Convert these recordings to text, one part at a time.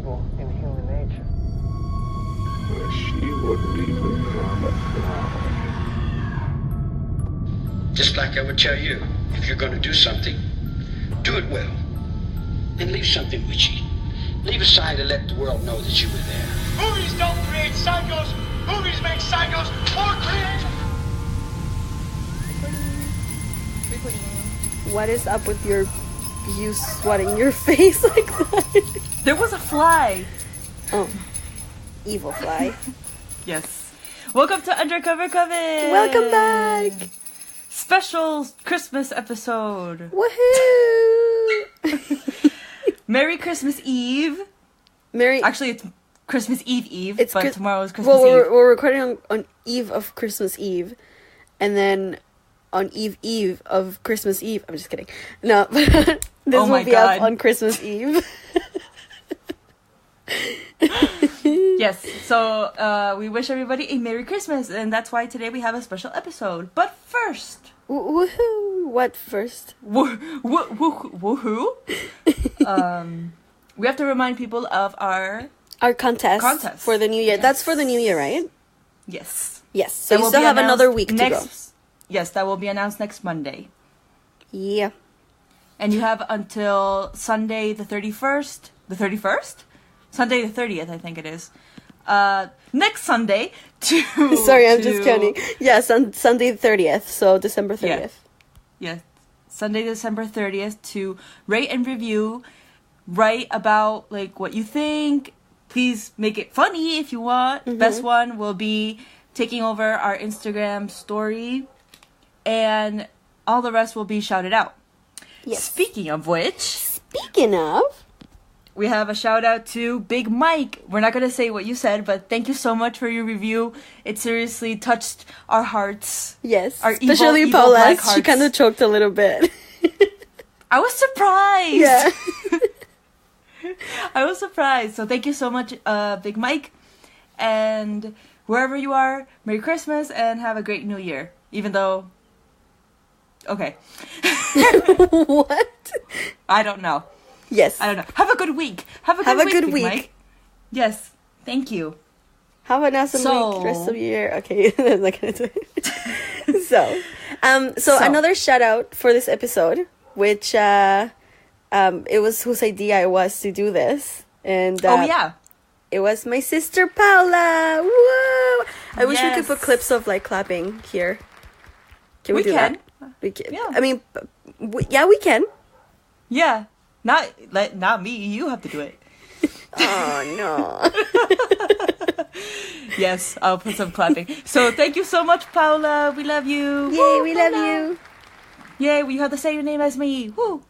evil in human nature. She wouldn't even harm a fly. Just like I would tell you, if you're going to do something, do it well. And leave something witchy. Leave a sign to let the world know that you were there. Movies don't create psychos. Movies make psychos more creative. What is up with you swatting your face like that? There was a fly. Oh, evil fly. Yes. Welcome to Undercover Coven. Welcome back. Special Christmas episode. Woohoo! Merry Christmas Eve. Actually, it's Christmas Eve, but tomorrow is Christmas Eve. We're recording on Eve of Christmas Eve, and then on Eve of Christmas Eve. I'm just kidding. No, this will be up on Christmas Eve. Yes, so we wish everybody a Merry Christmas, and that's why today we have a special episode. But first... Woohoo! What first? Woohoo! We have to remind people of our contest for the new year. Yes. That's for the new year, right? Yes. Yes, so you still have another week to go. Yes, that will be announced next Monday. Yeah. And you have until Sunday the 31st. The 31st? Sunday the 30th, I think it is. Next Sunday to... Sorry, I'm just counting. Yeah, Sunday the 30th, so December 30th. Yeah. Sunday, December 30th to rate and review. Write about, like, what you think. Please make it funny if you want. Mm-hmm. Best one will be taking over our Instagram story. And all the rest will be shouted out. Yes. Speaking of, we have a shout out to Big Mike. We're not going to say what you said, but thank you so much for your review. It seriously touched our hearts. Yes. Our especially evil Paula. black hearts. She kind of choked a little bit. I was surprised. Yeah. I was surprised. So thank you so much, Big Mike. And wherever you are, Merry Christmas and have a great New Year. Even though... Okay. What? I don't know. Yes. I don't know. Have a good week. Have a good week, Mike. Yes. Thank you. Have an awesome week. Rest of the year. Okay. I'm not gonna do it. So another shout out for this episode, which it was whose idea it was to do this, and it was my sister Paula. Woo! I wish we could put clips of like clapping here. Can we do that? We can. Yeah. I mean, we can. Yeah. Not me. You have to do it. Oh no. Yes, I'll put some clapping. So thank you so much, Paula. We love you. Yay, Woo, we Paula. love you. Yay, you have the same name as me. Woo.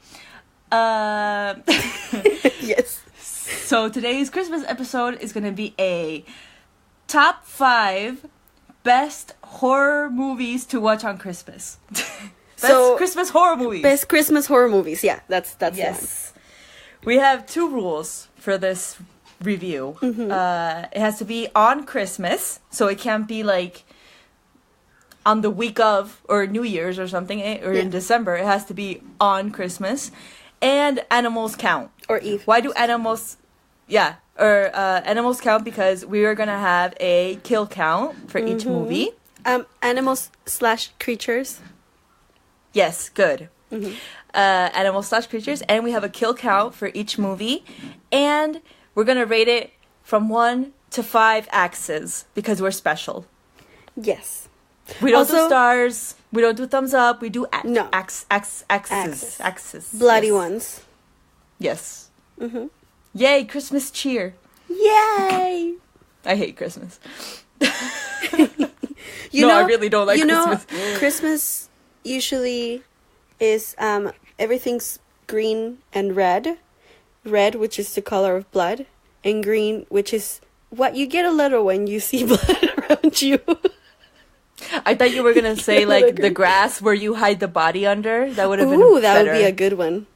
Yes. So today's Christmas episode is going to be a top 5 best horror movies to watch on Christmas. Best Christmas horror movies. Best Christmas horror movies. Yeah, that's yes. We have 2 rules for this review. Mm-hmm. It has to be on Christmas, so it can't be like on the week of or New Year's or something, or in December. It has to be on Christmas, and animals count. Or Eve. Why do animals? Yeah, or animals count because we are gonna have a kill count for each movie. Animals / creatures. Yes, good. Mm-hmm. Animals / creatures, and we have a kill count for each movie, and we're gonna rate it from 1 to 5 axes because we're special. Yes. We don't do stars. We don't do thumbs up. We do axes. Bloody ones. Yes. Mm-hmm. Yay! Christmas cheer. Yay! I hate Christmas. I really don't like Christmas. Christmas usually is everything's green and red. Red, which is the color of blood, and green, which is what you get a little when you see blood around you. I thought you were gonna say like the grass where you hide the body under. That would have been Ooh, that better. would be a good one.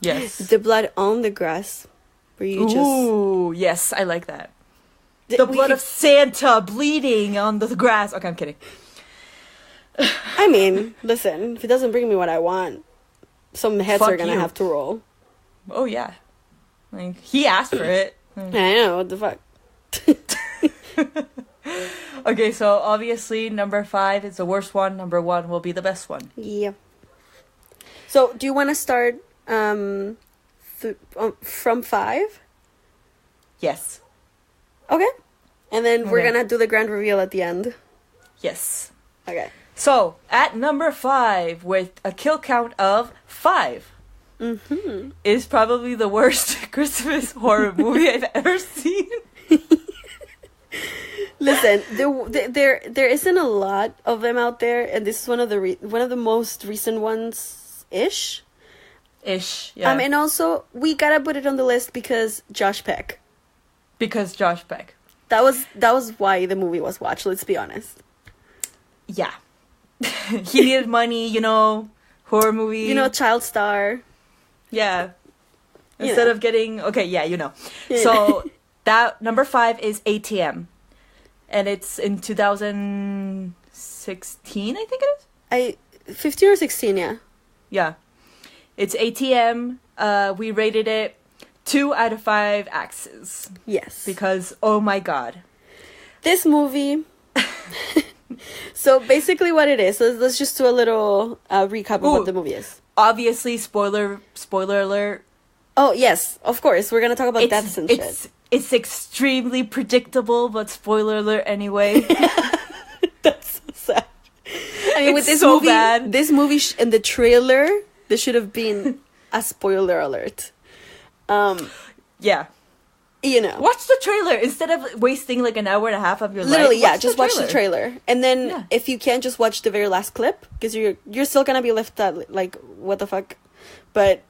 Yes. The blood on the grass, where you Ooh, yes, I like that. The blood of Santa bleeding on the grass. Okay, I'm kidding. I mean, listen, if it doesn't bring me what I want, some heads are gonna have to roll. Oh yeah, like he asked for it. I know, what the fuck. Okay, so obviously number 5 is the worst one. Number 1 will be the best one. Yeah. So, do you want to start from 5? Yes. Okay. And then we're Okay. gonna do the grand reveal at the end. Yes. Okay. So, at number 5, with a kill count of 5, is probably the worst Christmas horror movie I've ever seen. Listen, there isn't a lot of them out there, and this is one of the most recent ones ish. Yeah. And also we gotta put it on the list because Josh Peck. Because Josh Peck. That was why the movie was watched. Let's be honest. Yeah. He needed money, horror movie. Child star. Yeah. You Instead know. of getting... Okay, yeah, Yeah. So, that number 5 is ATM. And it's in 2016, I think it is? 15 or 16, yeah. Yeah. It's ATM. We rated it 2 out of 5 axes. Yes. Because, oh my god. This movie. So basically, what it is. Let's just do a little recap of what the movie is. Obviously, spoiler alert. Oh yes, of course. We're gonna talk about deaths and shit. It's extremely predictable, but spoiler alert anyway. That's so sad. I mean, with It's this so movie, bad. this movie in the trailer, there should have been a spoiler alert. Yeah. Watch the trailer instead of wasting like an hour and a half of your Literally, life. yeah, just watch the trailer, and then Yeah. if you can't, just watch the very last clip because you're still gonna be left at like what the fuck, but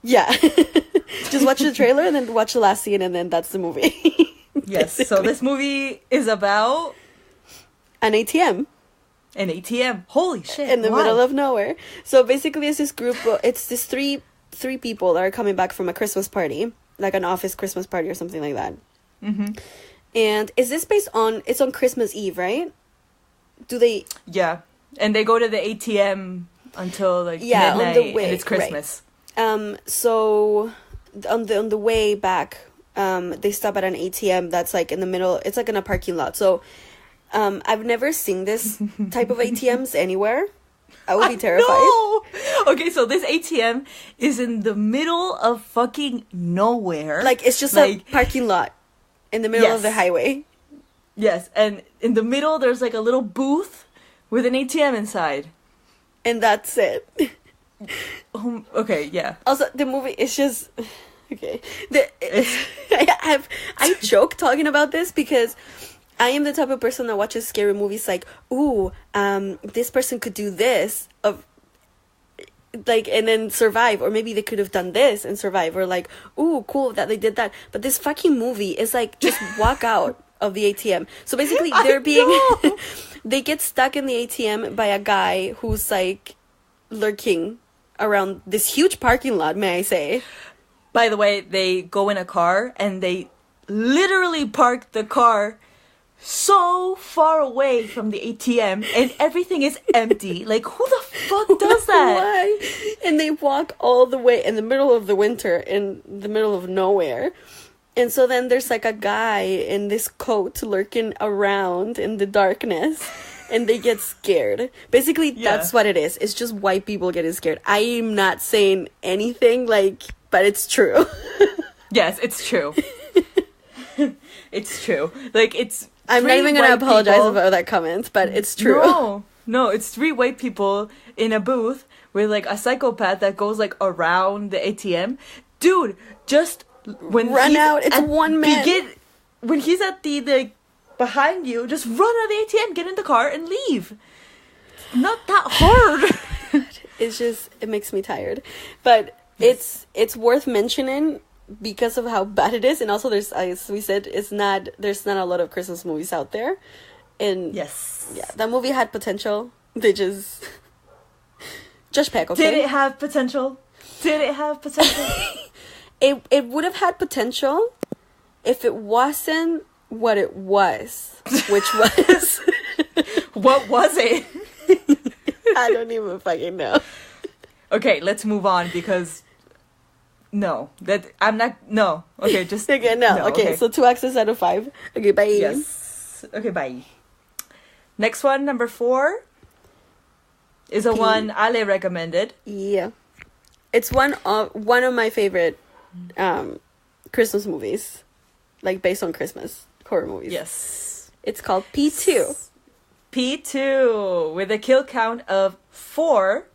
yeah, just watch the trailer and then watch the last scene, and then that's the movie. Yes. So this movie is about An ATM an ATM. Holy shit! in the why? middle of nowhere. So basically, it's this group. It's this three people that are coming back from a Christmas party, like an office Christmas party or something like that. Mm-hmm. And is this based on? It's on Christmas Eve, right? Do they? Yeah, and they go to the ATM until like Yeah, on the midnight, way, and it's Christmas. So on the way back, they stop at an ATM that's like in the middle. It's like in a parking lot. So, I've never seen this type of ATMs anywhere. I would be terrified. No! Okay, so this ATM is in the middle of fucking nowhere. Like it's just a parking lot in the middle of the Yes. highway. Yes, and in the middle there's like a little booth with an ATM inside. And that's it. Okay, yeah. Also, the movie is just okay. I joke talking about this because I am the type of person that watches scary movies like, ooh, this person could do this and then survive, or maybe they could have done this and survive, or like, ooh, cool that they did that. But this fucking movie is like just walk out of the ATM. So basically they get stuck in the ATM by a guy who's like lurking around this huge parking lot, may I say. By the way, they go in a car and they literally park the car so far away from the ATM and everything is empty. Like, who the fuck does that? Why? And they walk all the way in the middle of the winter in the middle of nowhere. And so then there's like a guy in this coat lurking around in the darkness. And they get scared. Basically, that's what it is. It's just white people getting scared. I'm not saying anything, but it's true. Yes, it's true. It's true. Like, it's... I'm not even going to apologize about that comment, but it's true. No, it's 3 white people in a booth with, like, a psychopath that goes, like, around the ATM. Dude, just... Run out. It's one man. When he's at the behind you, just run out of the ATM, get in the car, and leave. Not that hard. It's just, it makes me tired. But it's worth mentioning because of how bad it is. And also there's, as we said, there's not a lot of Christmas movies out there. And yes. Yeah, that movie had potential. They just... Josh Peck, okay? Did it have potential? It would have had potential if it wasn't what it was, which was... What was it? I don't even fucking know. Okay, let's move on because No, that I'm not. No, okay, just Okay, no. Okay, so 2 axes out of 5. Okay, bye. yes. Okay, bye. Next one, number 4, is a P. one Ale recommended. Yeah, it's one of my favorite Christmas movies, like based on Christmas horror movies. Yes, It's called P2. P2 with a kill count of 4,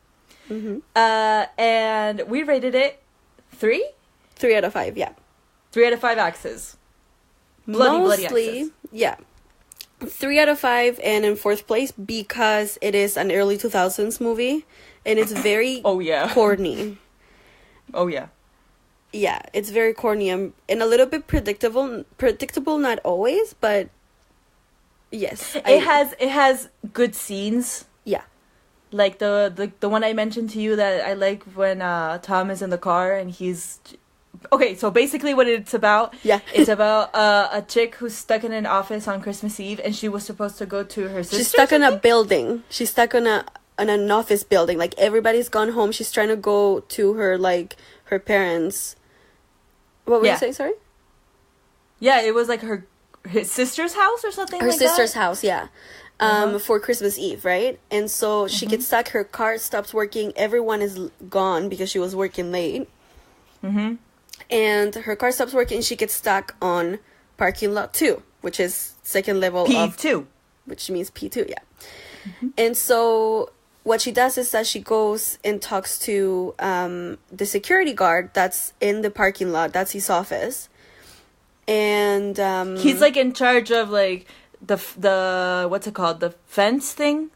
and we rated it 3. 3 out of 5. Yeah. 3 out of 5 axes. Bloody Mostly, axes. yeah. 3 out of 5, and in 4th place because it is an early 2000s movie, and it's very Oh yeah. corny. Oh yeah. Yeah, it's very corny and a little bit predictable. Predictable, not always, but yes, It has good scenes. Yeah, Like the one I mentioned to you that I like when Tom is in the car and he's okay. So basically, what it's about, Yeah. it's about a chick who's stuck in an office on Christmas Eve, and she was supposed to go to her sister's. she's stuck in a building. She's stuck in an office building. Like everybody's gone home. She's trying to go to her parents. What were Yeah. you saying? Sorry. Yeah, it was like his sister's house or something. Her like sister's that? house, yeah. For Christmas Eve, right? And so she gets stuck. Her car stops working. Everyone is gone because she was working late. And her car stops working. She gets stuck on parking lot 2, which is second level of, P2. which means P2, yeah. And so what she does is that she goes and talks to the security guard that's in the parking lot. That's his office. And He's like in charge of like the what's it called, the fence thing.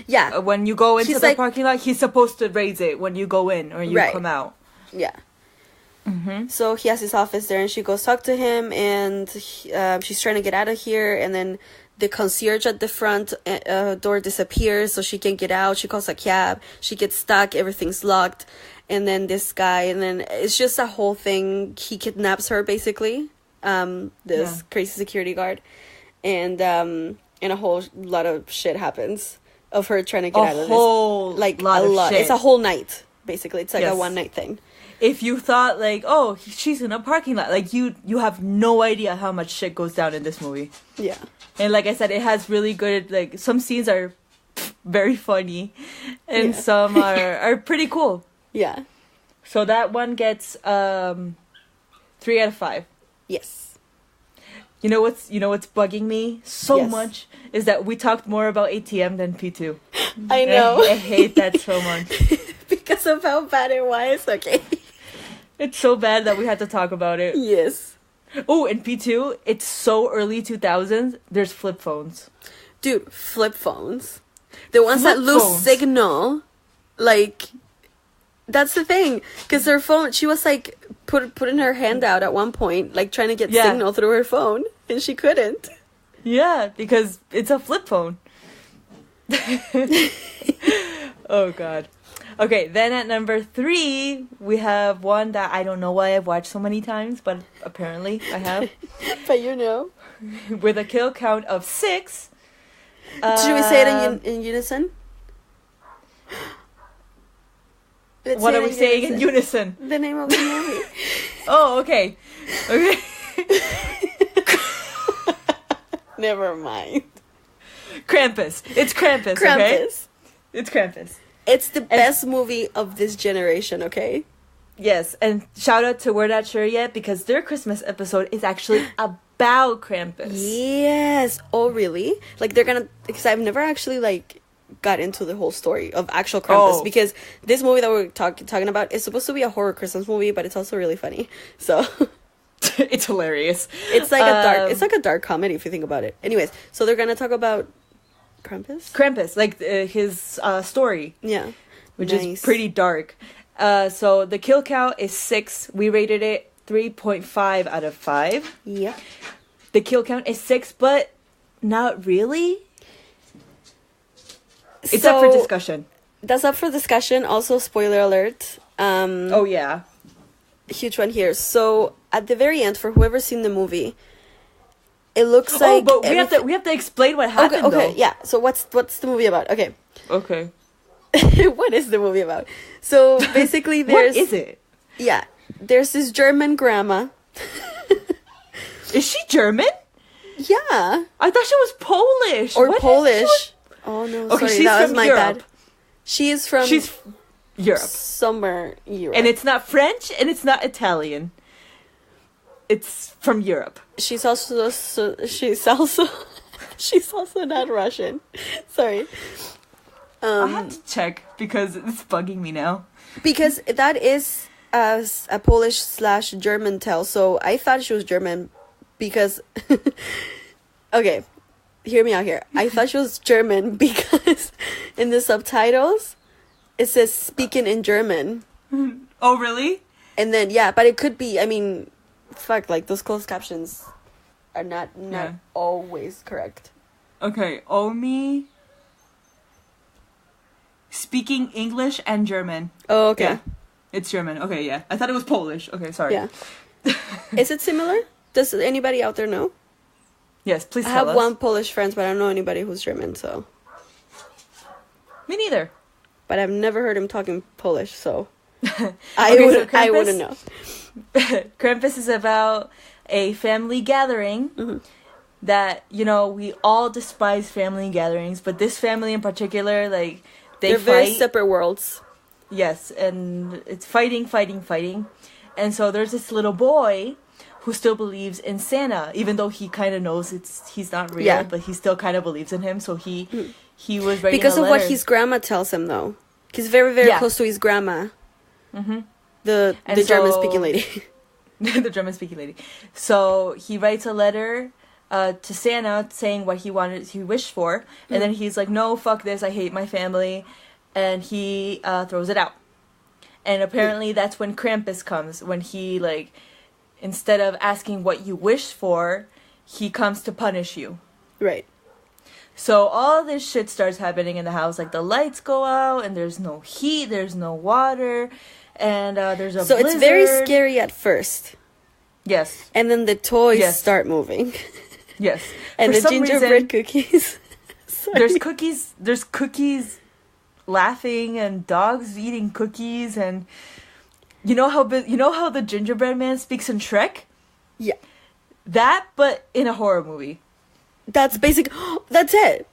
yeah, When you go into He's the like- parking lot, he's supposed to raise it when you go in or you Right. come out. yeah. So he has his office there, and she goes talk to him, and she's trying to get out of here, and then the concierge at the front door disappears, so she can't get out. She calls a cab. She gets stuck. Everything's locked, and then this guy, and then it's just a whole thing. He kidnaps her basically. This crazy security guard, and a whole lot of shit happens of her trying to get out of this. Like lot a of lot. shit. It's a whole night basically. It's like a Yes. one night thing. If you thought like, oh, she's in a parking lot, like you have no idea how much shit goes down in this movie. Yeah. And like I said, it has really good, like some scenes are very funny, and Yeah. some are pretty cool. Yeah. So that one gets 3 out of 5. Yes. You know what's bugging me so Yes. much is that we talked more about ATM than P2. I And know. I hate that so much. Because of how bad it was. Okay. It's so bad that we had to talk about it. Yes. Oh, and P2, it's so early 2000s. There's flip phones. Dude, flip phones. The ones that Flip lose phones. signal. Like, that's the thing. Because her phone, she was like putting her hand out at one point, like trying to get Yeah. signal through her phone. And she couldn't. Yeah, because it's a flip phone. Oh, God. Okay, then at number 3, we have one that I don't know why I've watched so many times, but apparently I have. But you know. With a kill count of 6. Should we say it in unison? Let's What say are it we saying in unison? The name of the movie. Oh, okay. Okay. Never mind. Krampus. It's Krampus, okay? Krampus. It's Krampus. It's the best movie of this generation, okay? Yes, and shout out to We're Not Sure Yet because their Christmas episode is actually about Krampus. Yes. Oh, really? Like, they're gonna... Because I've never actually, like, got into the whole story of actual Krampus. Oh. Because this movie that we're talking about is supposed to be a horror Christmas movie, but it's also really funny. So... It's hilarious. It's like a dark comedy if you think about it. Anyways, so they're gonna talk about Krampus? Krampus, like his story, Yeah. which Nice. is pretty dark. So the kill count is 6. We rated it 3.5 out of 5. Yeah. The kill count is 6, but not really. It's up for discussion. That's up for discussion. Also, spoiler alert. Oh yeah. Huge one here. So at the very end, for whoever's seen the movie, it looks like. But we have to explain what happened. Okay, though. yeah. So what's the movie about? Okay. Okay. What is the movie about? So basically, What there's is it? Yeah. there's this German grandma. Is she German? Yeah. I thought she was Polish. Or What is Polish. she? Oh, no, Okay, sorry. she's That was from my Europe. bad. She's from Europe. somewhere Europe. And it's not French and it's not Italian. It's from Europe. She's also she's also not Russian. Sorry. I have to check because it's bugging me now. Because that is a Polish/German tale, so I thought she was German because okay, hear me out here. I thought she was German because in the subtitles it says speaking in German. Oh, really? And then yeah, but it could be, I mean, fuck, like those closed captions are not Yeah. always correct. Okay, Omi speaking English and German. Oh, okay. Yeah. It's German. Okay, yeah. I thought it was Polish. Okay, sorry. Yeah. Is it similar? Does anybody out there know? Yes, please I tell have us. one Polish friend, but I don't know anybody who's German, so. Me neither. But I've never heard him talking Polish, so Okay, I so I Krampus? wouldn't know. Krampus is about a family gathering Mm-hmm. that, you know, we all despise family gatherings, but this family in particular, like, They're fight. very separate worlds. Yes, and it's fighting. And so there's this little boy who still believes in Santa, even though he kind of knows he's not real, Yeah. but he still kind of believes in him. So he was writing Because a of what letter. his grandma tells him, though. He's very, very Yeah. close to his grandma. Mhm. The And German-speaking lady. the German speaking lady. So he writes a letter to Santa saying what he wished for, and then he's like, "No, fuck this! I hate my family," and he throws it out. And apparently, that's when Krampus comes. When he, like, instead of asking what you wish for, he comes to punish you. Right. So all this shit starts happening in the house. Like, the lights go out, and there's no heat, there's no water, and there's a So blizzard. it's very scary at first. Yes, And then the toys Yes. start moving. yes. And For the some gingerbread reason, cookies. Sorry. There's cookies laughing and dogs eating cookies, and you know how the gingerbread man speaks in Shrek? Yeah. That, but in a horror movie. That's basic. That's it.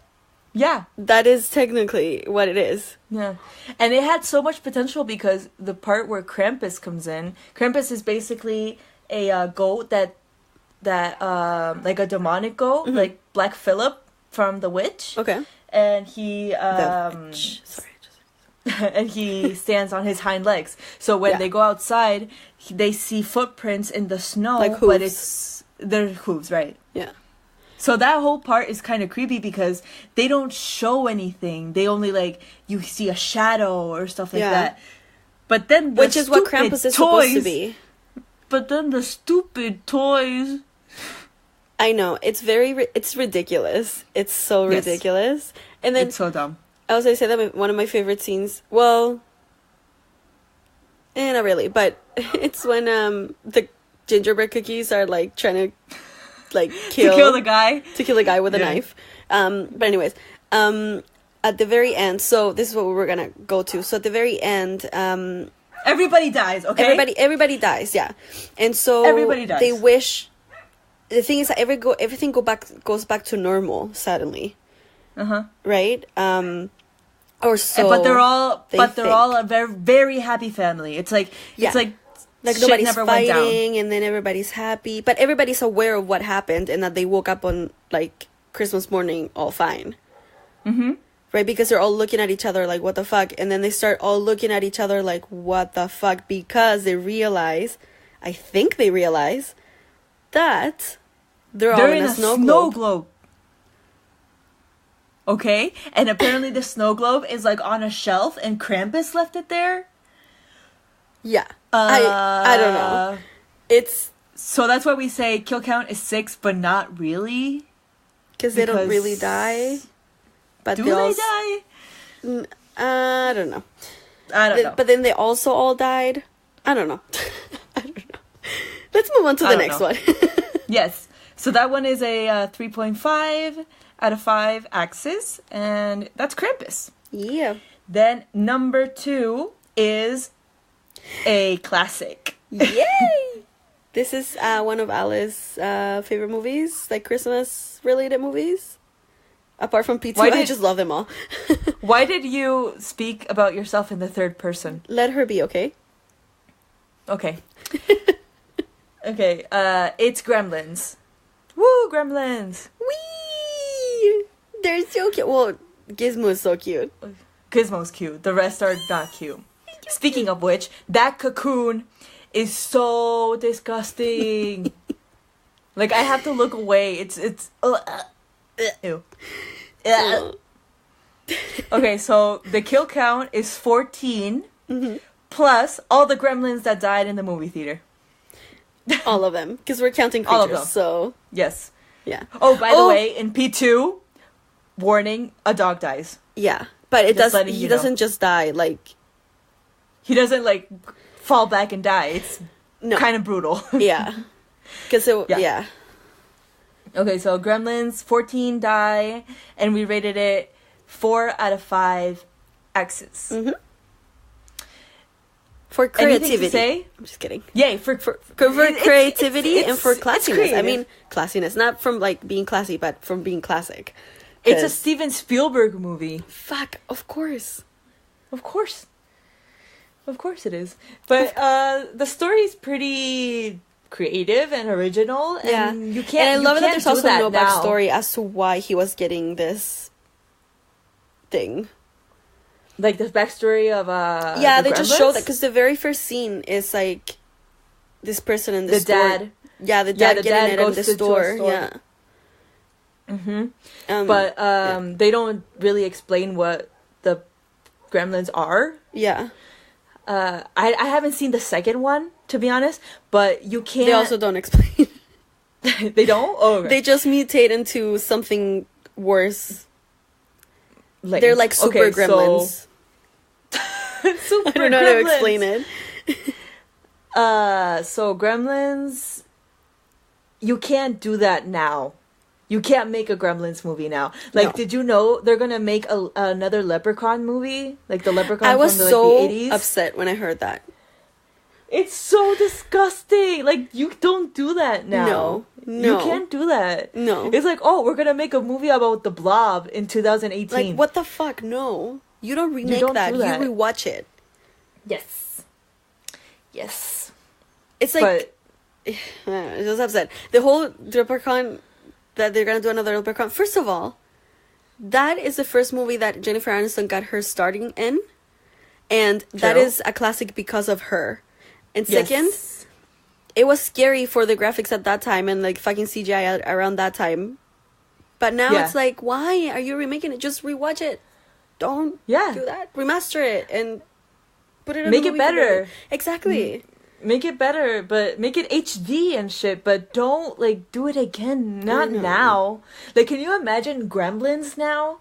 Yeah. That is technically what it is. Yeah. And it had so much potential because the part where Krampus comes in, Krampus is basically a goat that like a demonic goat, like Black Phillip from The Witch. Okay. And he Sorry. and he stands on his hind legs. So when Yeah. they go outside, they see footprints in the snow, Like but hooves. they're hooves, right? Yeah. So that whole part is kind of creepy because they don't show anything. They only, like, you see a shadow or stuff like Yeah. that. But then Which is what stupid Krampus is supposed to toys- be. But then the stupid toys. I know. It's it's ridiculous. It's so Yes. ridiculous. And then It's so dumb. I was gonna say that one of my favorite scenes. Well, not really, but it's when the gingerbread cookies are like trying to like kill To kill the guy. the guy with a Yeah. knife. But anyways, at the very end, so this is what we're gonna go to. So at the very end, Everybody dies, okay? everybody dies, yeah, and so Everybody dies. They wish. The thing is that everything goes back to normal suddenly, Uh-huh. right? Or so. But they're all they a think. very, very happy family. It's like Yeah. it's like Like shit nobody's never went down. fighting, and then everybody's happy, but everybody's aware of what happened and that they woke up on like Christmas morning all fine. Mhm. Right, because they're all looking at each other like, what the fuck? And then they start all looking at each other like, what the fuck? Because they realize, I think they realize, that they're all in a snow globe. Okay? And apparently the snow globe is like on a shelf and Krampus left it there. Yeah. I don't know. It's So that's why we say kill count is 6, but not really. because they don't Because- really die. But Do they they also, die? I don't know. I don't know. But then they also all died. I don't know. I don't know. Let's move on to I the don't next know. one. Yes. So that one is a 3.5 out of 5 axes, and that's Krampus. Yeah. Then number 2 is a classic. Yay! This is one of Alice's favorite movies, like Christmas-related movies. Apart from P2, I just love them all. Why did you speak about yourself in the third person? Let her be, okay? Okay. Okay, it's Gremlins. Woo, Gremlins! Whee! They're so cute. Well, Gizmo is so cute. Gizmo's cute. The rest are not cute. Speaking of which, that cocoon is so disgusting. Like, I have to look away. It's ew. Okay, so the kill count is 14, plus all the gremlins that died in the movie theater. All of them, because we're counting All of creatures, them. so... Yes. Yeah. Oh, by the way, in P2, warning, a dog dies. Yeah, but it Just does. letting He you know. doesn't just die. Like, He doesn't, like, fall back and die. It's no. kind of brutal. Yeah, because Yeah. yeah. Okay, so Gremlins, 14 die, and we rated it 4 out of 5 X's. For creativity. Anything to say? I'm just kidding. Yay, for Creativity and for it's classiness. I creative. mean, classiness, not from like being classy, but from being classic. It's a 'Cause- Steven Spielberg movie. fuck. Of course. Of course. Of course it is. But the story's pretty creative and original, and Yeah, you can't. And I love you that can't there's do also that no now. backstory as to why he was getting this thing. Like the backstory of Yeah, the they just show Gremlins? that because the very first scene is like this person in the, The store. dad. Yeah, the Yeah, dad the getting dad it in goes the to a store. store. Yeah. But they don't really explain what the Gremlins are. Yeah. I haven't seen the second one, to be honest, but you can't. They also don't explain. They don't. Oh, okay. They just mutate into something worse. Like, They're like super okay, gremlins. Super I don't know how to Gremlins. explain it. So Gremlins, you can't do that now. You can't make a Gremlins movie now. Like, No. did you know they're gonna make another Leprechaun movie? Like the Leprechaun I was from the, so like, the 80s? upset when I heard that. It's so disgusting. Like, you don't do that now. No. You can't do that. No. It's like, oh, we're gonna make a movie about the Blob in 2018. Like, what the fuck? No. You don't remake don't that. do that. You rewatch it. Yes. Yes. It's like... But I'm just upset. The whole Leprechaun... That they're gonna do another Leprechaun. First of all, that is the first movie that Jennifer Aniston got her starting in. And that True. is a classic because of her. And yes. second, it was scary for the graphics at that time and like fucking CGI around that time. But now Yeah. it's like, why are you remaking it? Just rewatch it. Don't Yeah. do that. Remaster it and put it in Make the it movie better. theater. Exactly. make it better, but make it HD and shit, but don't like do it again. Not No. now. Like, can you imagine Gremlins now?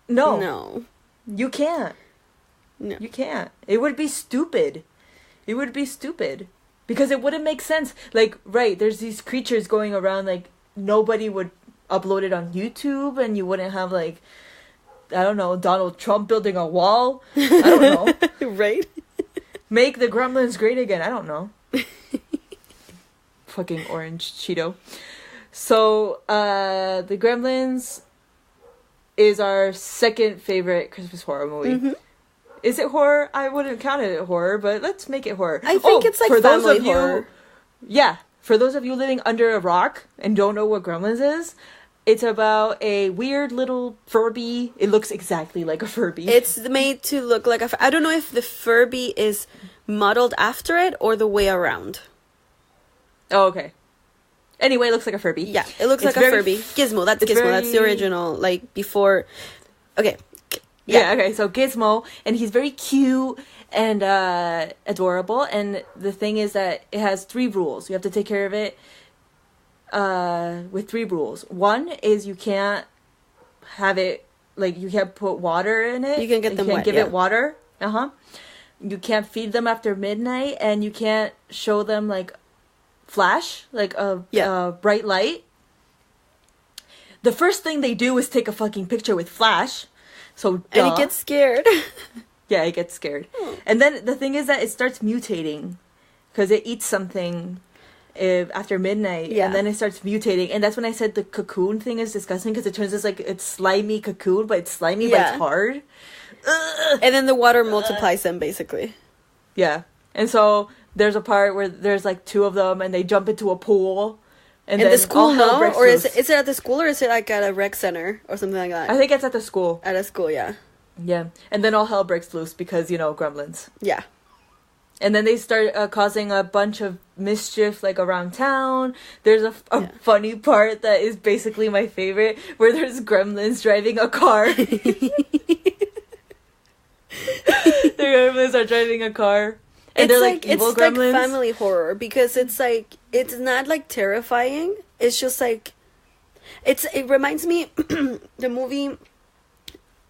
No. No. You can't. No. You can't. It would be stupid. It would be stupid. Because it wouldn't make sense. Like, right, there's these creatures going around, like, nobody would upload it on YouTube, and you wouldn't have, like, I don't know, Donald Trump building a wall. I don't know. Right? Make the Gremlins great again. I don't know. Fucking orange Cheeto. So, the Gremlins is our second favorite Christmas horror movie. Mm-hmm. Is it horror? I wouldn't count it horror, but let's make it horror. I think it's like for those family of you, horror. Yeah, for those of you living under a rock and don't know what Gremlins is, it's about a weird little Furby. It looks exactly like a Furby. It's made to look like I don't know if the Furby is modeled after it or the way around. Oh, okay. Anyway, it looks like a Furby. Yeah, it looks It's like a very Furby. Gizmo, that's it's Gizmo. That's the very- original, like, before... Okay. Yeah, okay, so Gizmo, and he's very cute and adorable, and the thing is that it has 3 rules. You have to take care of it with 3 rules. One is you can't have it, like, you can't put water in it. You can get them You can't wet, give yeah. it water. Uh-huh. You can't feed them after midnight, and you can't show them, like, flash, like a bright light. The first thing they do is take a fucking picture with flash. So And it gets scared. Yeah, it gets scared. And then the thing is that it starts mutating because it eats something after midnight. Yeah. And then it starts mutating. And that's when I said the cocoon thing is disgusting because it turns this like it's slimy cocoon, but it's slimy, but it's hard. Ugh. And then the water multiplies them, basically. Yeah. And so there's a part where there's like two of them and they jump into a pool. And in then the school, all hell no? breaks Or is loose. it at the school, or is it like at a rec center or something like that? I think it's at the school. At a school, yeah. Yeah. And then all hell breaks loose because, you know, gremlins. Yeah. And then they start causing a bunch of mischief, like, around town. There's a funny part that is basically my favorite, where there's gremlins driving a car. The gremlins are driving a car. And they're like evil gremlins. Like family horror, because it's like, it's not like terrifying. It's just like, it reminds me, the movie,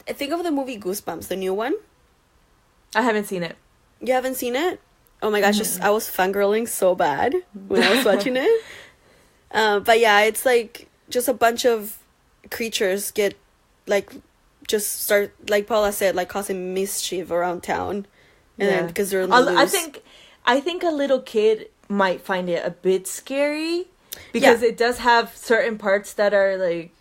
I think of the movie Goosebumps, the new one. I haven't seen it. You haven't seen it? Oh my gosh, I was fangirling so bad when I was watching it. But yeah, it's like just a bunch of creatures get like just start, like Paula said, like causing mischief around town. And then because they're loose. I think a little kid might find it a bit scary because it does have certain parts that are like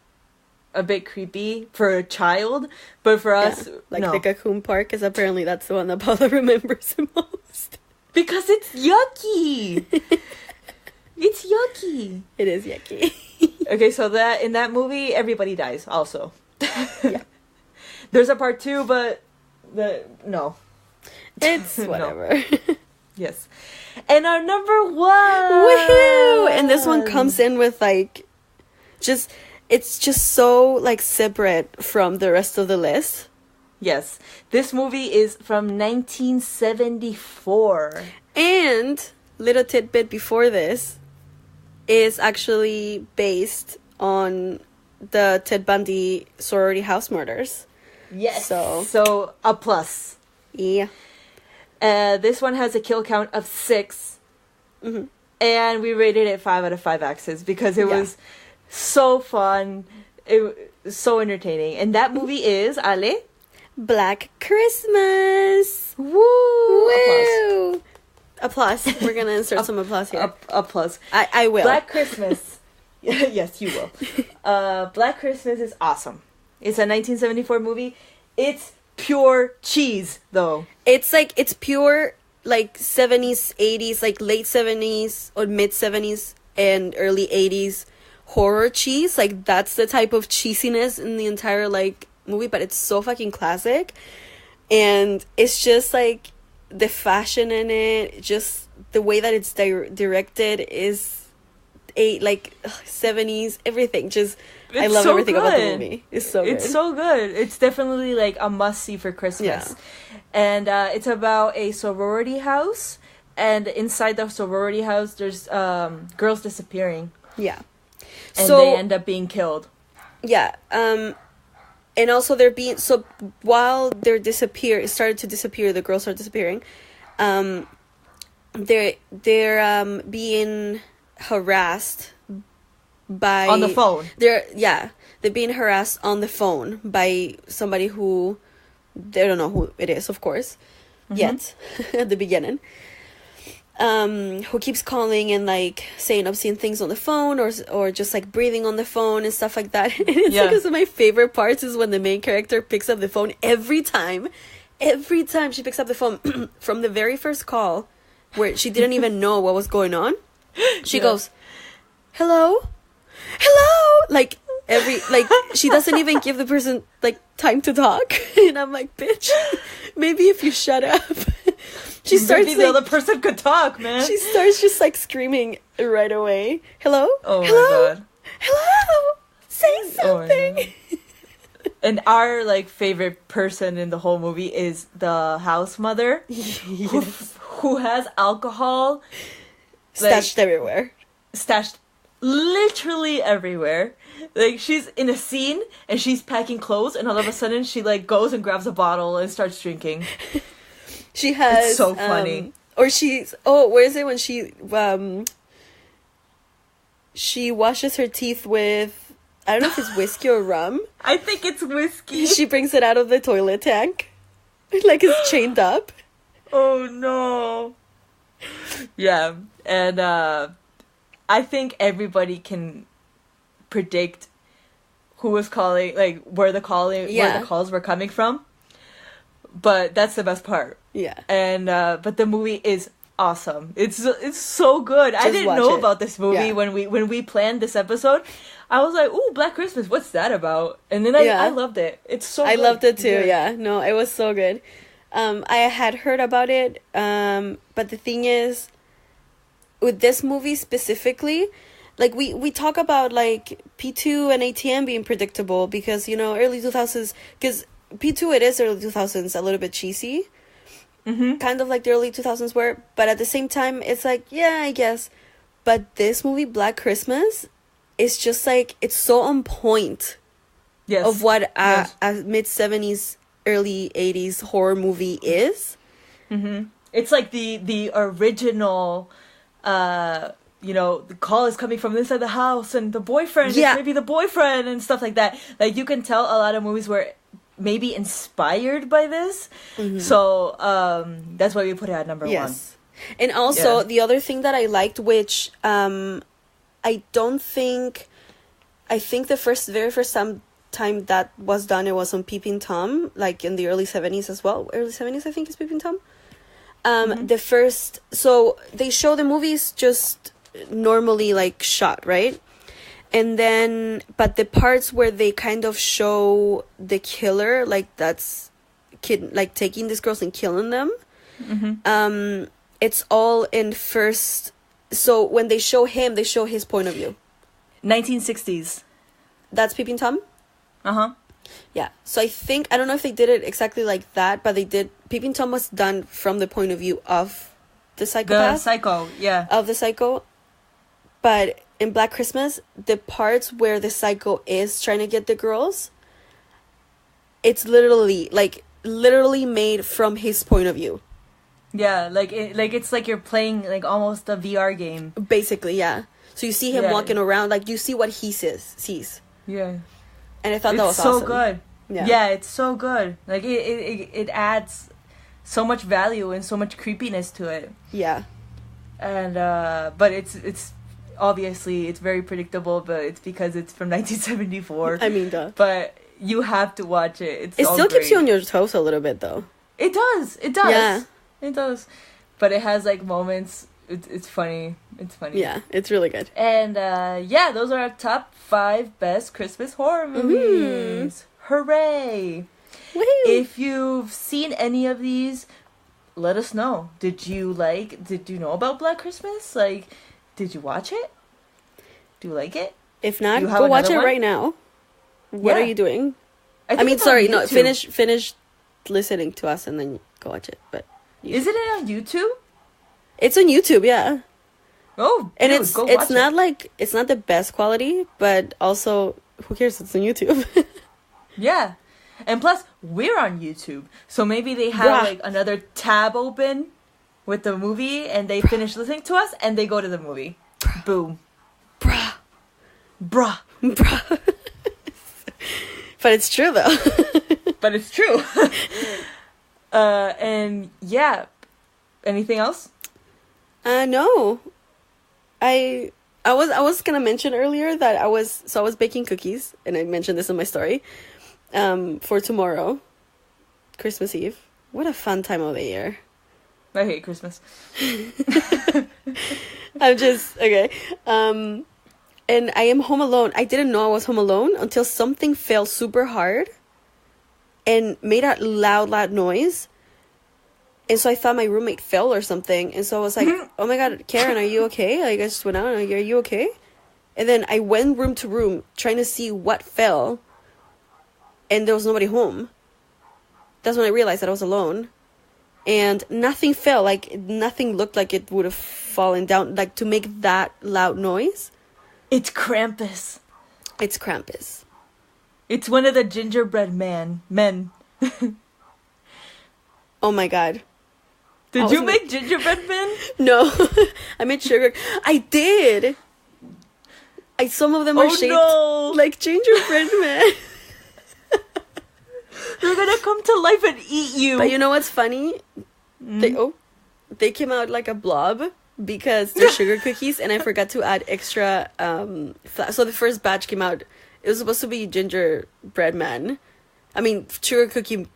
a bit creepy for a child, but for us, like no. the cocoon part, because apparently that's the one that Paula remembers the most. Because it's yucky. It's yucky. It is yucky. Okay, so that in that movie, everybody dies. Also, Yeah. There's a part 2, but no. It's whatever. Yes. And our number 1. Woohoo! And this one comes in with like, it's just so like separate from the rest of the list. Yes. This movie is from 1974. And little tidbit before this is actually based on the Ted Bundy sorority house murders. Yes. So a plus. yeah. This one has a kill count of 6. Mm-hmm. And we rated it 5 out of 5 axes because it was so fun. It was so entertaining. And that movie is, Ale? Black Christmas. Woo! Woo! Applause. We're going to insert some applause here. Applause. I will. Black Christmas. Yes, you will. Black Christmas is awesome. It's a 1974 movie. It's pure cheese, though. It's pure like 70s, 80s, like late 70s or mid 70s and early 80s horror cheese. Like that's the type of cheesiness in the entire like movie, but it's so fucking classic. And it's just like the fashion in it, just the way that it's directed is like 70s, everything. Just I love everything about the movie. It's so good. It's so good. It's definitely like a must-see for Christmas. Yeah. And it's about a sorority house, and inside the sorority house there's girls disappearing. Yeah. And so they end up being killed. Yeah. And also they're being, so while they're started to disappear, the girls are disappearing. They're being harassed by on the phone. They're being harassed on the phone by somebody who they don't know who it is, of course, yet at the beginning. Who keeps calling and like saying obscene things on the phone or just like breathing on the phone and stuff like that. And it's like one of my favorite parts is when the main character picks up the phone every time she picks up the phone from the very first call where she didn't even know what was going on. She goes, hello, like she doesn't even give the person like time to talk. And I'm like, bitch, maybe if you shut up. She starts maybe the other person could talk, man. She starts just like screaming right away. Hello? Oh hello? My god. Hello? Say something. And our like favorite person in the whole movie is the house mother. Yes. Who has alcohol stashed everywhere. Stashed literally everywhere. Like she's in a scene and she's packing clothes and all of a sudden she like goes and grabs a bottle and starts drinking. She has it's so funny. Or where is it when she washes her teeth with, I don't know if it's whiskey or rum. I think it's whiskey. She brings it out of the toilet tank. Like it's chained up. Oh no. Yeah, and I think everybody can predict who was calling, like where the calls were coming from. But that's the best part. Yeah. And but the movie is awesome. It's so good. I didn't know about this movie when we planned this episode. I was like, "Ooh, Black Christmas. What's that about?" And then I loved it. It's so I good. loved it too. Yeah. No, it was so good. I had heard about it, but the thing is, with this movie specifically, like we talk about like P2 and ATM being predictable because, you know, early 2000s, because P2 it is early 2000s, a little bit cheesy, kind of like the early 2000s were, but at the same time it's like, yeah, I guess. But this movie, Black Christmas, is just like, it's so on point of what a mid 70s early 80s horror movie is. It's like the original, you know, the call is coming from inside the house and the boyfriend is maybe the boyfriend and stuff like that. Like, you can tell a lot of movies were maybe inspired by this. So that's why we put it at number one. And also the other thing that I liked, which I think the very first time that was done, it was on Peeping Tom, like in the early 70s as well. Early 70s, I think, is Peeping Tom. So they show the movies just normally like shot, right? And then, but the parts where they kind of show the killer, like that's taking these girls and killing them, it's all in first. So when they show him, they show his point of view. 1960s. That's Peeping Tom? Yeah. So I don't know if they did it exactly like that, but they did. Peeping Tom was done from the point of view of the psychopath. Of the psycho. But in Black Christmas, the parts where the psycho is trying to get the girls, it's literally made from his point of view. Yeah, it's like you're playing like almost a VR game. Basically, yeah. So you see him walking around, like you see what he sees. Yeah. And I thought that was awesome. So good. Yeah, it's so good. Like it adds so much value and so much creepiness to it. Yeah. And but it's obviously it's very predictable, but it's because it's from 1974. I mean, duh. But you have to watch it. It still keeps you on your toes a little bit, though. It does. Yeah. It does. But it has like moments. It's funny. Yeah, it's really good. And those are our top 5 best Christmas horror movies. Hooray! Woo-hoo. If you've seen any of these, let us know. Did you know about Black Christmas? Like, did you watch it? Do you like it? If not, go watch it right now. What are you doing? Finish listening to us and then go watch it. But is it on YouTube? It's on YouTube, yeah. Oh, and it's not like, it's not the best quality, but also who cares? It's on YouTube. Yeah, and plus we're on YouTube, so maybe they have like another tab open with the movie, and they finish listening to us, and they go to the movie. Boom. Bruh. But it's true though. But it's true. And yeah, anything else? No. I was gonna mention earlier that I was baking cookies, and I mentioned this in my story, for tomorrow, Christmas Eve. What a fun time of the year. I hate Christmas. I'm just okay. And I am home alone. I didn't know I was home alone until something fell super hard and made a loud noise. And so I thought my roommate fell or something. And so I was like, oh my God, Karen, are you okay? Like, I just went out and I'm like, are you okay? And then I went room to room trying to see what fell. And there was nobody home. That's when I realized that I was alone. And nothing fell. Like, nothing looked like it would have fallen down. Like, to make that loud noise. It's Krampus. It's Krampus. It's one of the gingerbread men. Oh my God. Did you make gingerbread men? No. I made sugar. I did. Some of them are shaped like gingerbread men. They're gonna come to life and eat you. But you know what's funny? They came out like a blob because they're sugar cookies, and I forgot to add extra so the first batch came out. It was supposed to be gingerbread man. I mean, sugar cookie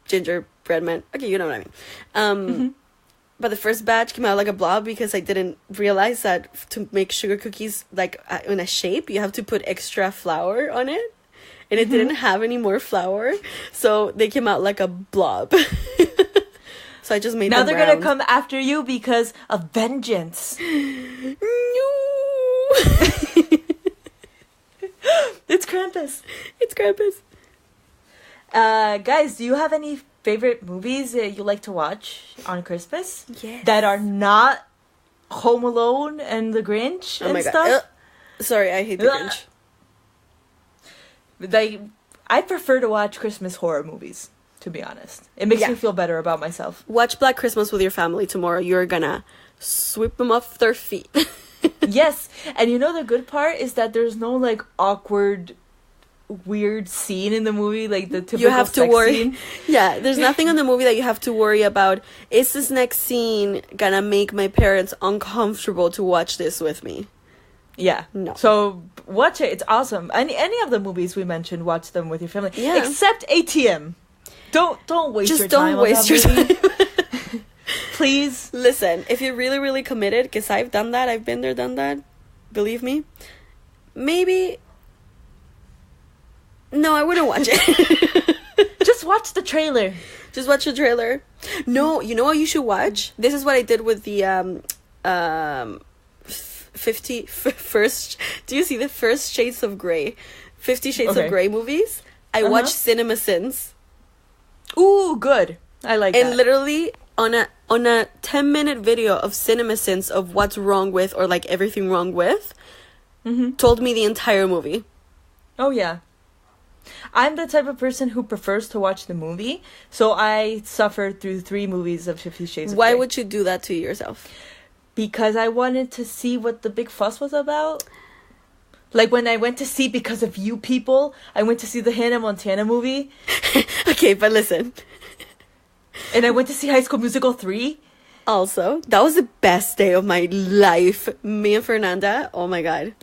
gingerbread man. Okay, you know what I mean. But the first batch came out like a blob because I didn't realize that to make sugar cookies like in a shape, you have to put extra flour on it. And it didn't have any more flour. So they came out like a blob. So I just made now them they're round. gonna come after you because of vengeance. No. It's Krampus. It's Krampus. Guys, do you have any favorite movies that you like to watch on Christmas? Yes. That are not Home Alone and The Grinch and stuff? Sorry, I hate The Grinch. Like, I prefer to watch Christmas horror movies, to be honest. It makes me feel better about myself. Watch Black Christmas with your family tomorrow. You're gonna sweep them off their feet. Yes, and you know the good part is that there's no like awkward, weird scene in the movie, like the typical You have to sex worry. scene. Yeah, there's nothing in the movie that you have to worry about. Is this next scene gonna make my parents uncomfortable to watch this with me? Yeah. No. So watch it. It's awesome. Any of the movies we mentioned, watch them with your family. Yeah. Except ATM. Don't waste your time. Don't waste your time. Please. Listen, if you're really, really committed, because I've done that, I've been there, done that, believe me, maybe... No, I wouldn't watch it. Just watch the trailer. Just watch the trailer. No, you know what you should watch? This is what I did with the 50 first... Do you see the First Shades of Grey? 50 Shades of Grey movies? I watched Cinema Sins. Ooh, good. I like that. And literally on a 10-minute video of Cinema Sins of what's wrong with, or like everything wrong with, told me the entire movie. Oh yeah. I'm the type of person who prefers to watch the movie, so I suffered through 3 movies of 50 Shades of Grey. Why would you do that to yourself? Because I wanted to see what the big fuss was about. Like when I went to see Because of You People, I went to see the Hannah Montana movie. Okay, but listen. And I went to see High School Musical 3. Also, that was the best day of my life. Me and Fernanda, oh my god.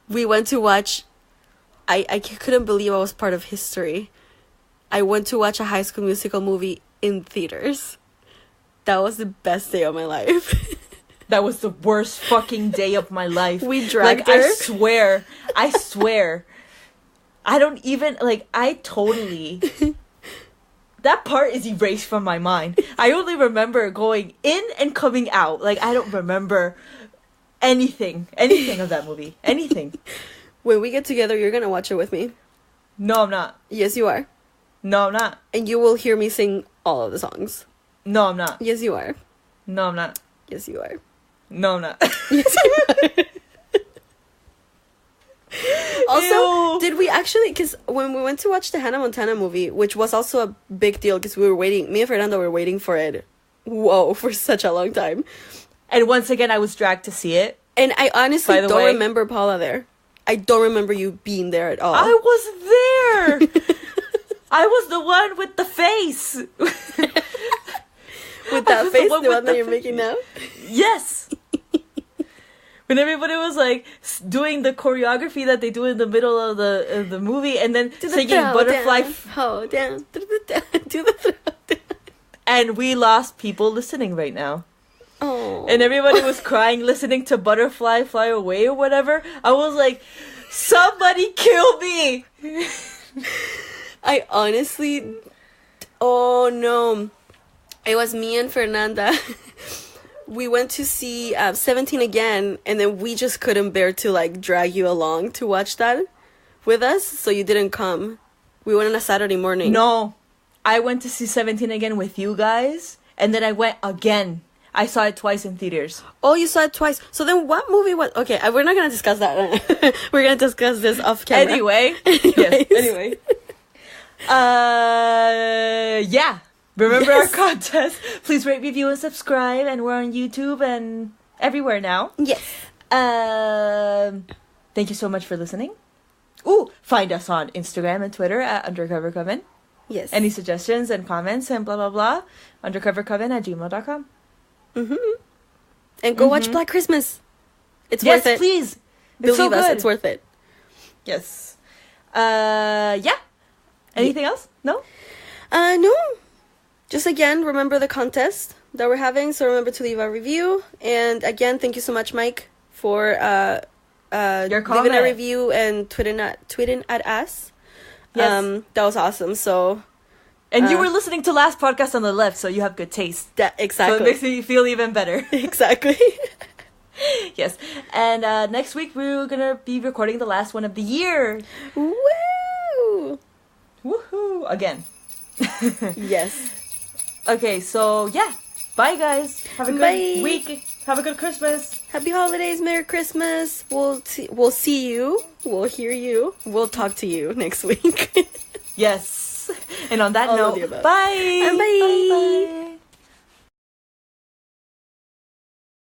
We went to watch... I couldn't believe I was part of history. I went to watch a High School Musical movie in theaters. That was the best day of my life. That was the worst fucking day of my life. We dragged her. I swear. I don't even, I totally... That part is erased from my mind. I only remember going in and coming out. I don't remember anything of that movie. Anything. When we get together, you're gonna watch it with me. No, I'm not. Yes, you are. No, I'm not. And you will hear me sing all of the songs. No, I'm not. Yes, you are. No, I'm not. Yes, you are. No, I'm not. Yes, you are. Also, Ew. did we actually... Because when we went to watch the Hannah Montana movie, which was also a big deal because we were waiting... Me and Fernanda were waiting for it. Whoa, for such a long time. And once again, I was dragged to see it. And I honestly By the don't way- remember Paula there. I don't remember you being there at all. I was there. I was the one with the face. With that was the face, one the with one that the you're face. making now? Yes. When everybody was doing the choreography that they do in the middle of the movie, and then singing Butterfly, Hold down, do the throw down. and we lost people listening right now. Oh. And everybody was crying listening to Butterfly Fly Away or whatever. I was like, somebody kill me. I honestly... Oh, no. It was me and Fernanda. We went to see 17 again, and then we just couldn't bear to, drag you along to watch that with us, so you didn't come. We went on a Saturday morning. No. I went to see 17 again with you guys, and then I went again. I saw it twice in theaters. Oh, you saw it twice. So then what movie was... Okay, we're not going to discuss that. We're going to discuss this off camera. Anyway. Anyways. Yes, anyway. Yeah. Remember our contest. Please rate, review, and subscribe. And we're on YouTube and everywhere now. Yes. Thank you so much for listening. Ooh, find us on Instagram and Twitter at Undercover Coven. Yes. Any suggestions and comments and blah, blah, blah. undercovercoven@gmail.com. And go watch Black Christmas. It's Yes, worth it. please. Believe It's so us, good. it's worth it. Yes. Yeah. Anything else? No? No. Just again, remember the contest that we're having. So remember to leave a review. And again, thank you so much, Mike, for Your leaving a comment. review and tweeting at us. Yes. That was awesome. So And you were listening to last podcast on the left, so you have good taste. exactly. So it makes me feel even better. Exactly. Yes. And next week, we're going to be recording the last one of the year. Woo! Woohoo! Again. Yes. Okay, so yeah. Bye, guys. Have a good Bye. week. Have a good Christmas. Happy holidays, Merry Christmas. We'll see you. We'll hear you. We'll talk to you next week. Yes. And on that All of the note, above. bye. And bye.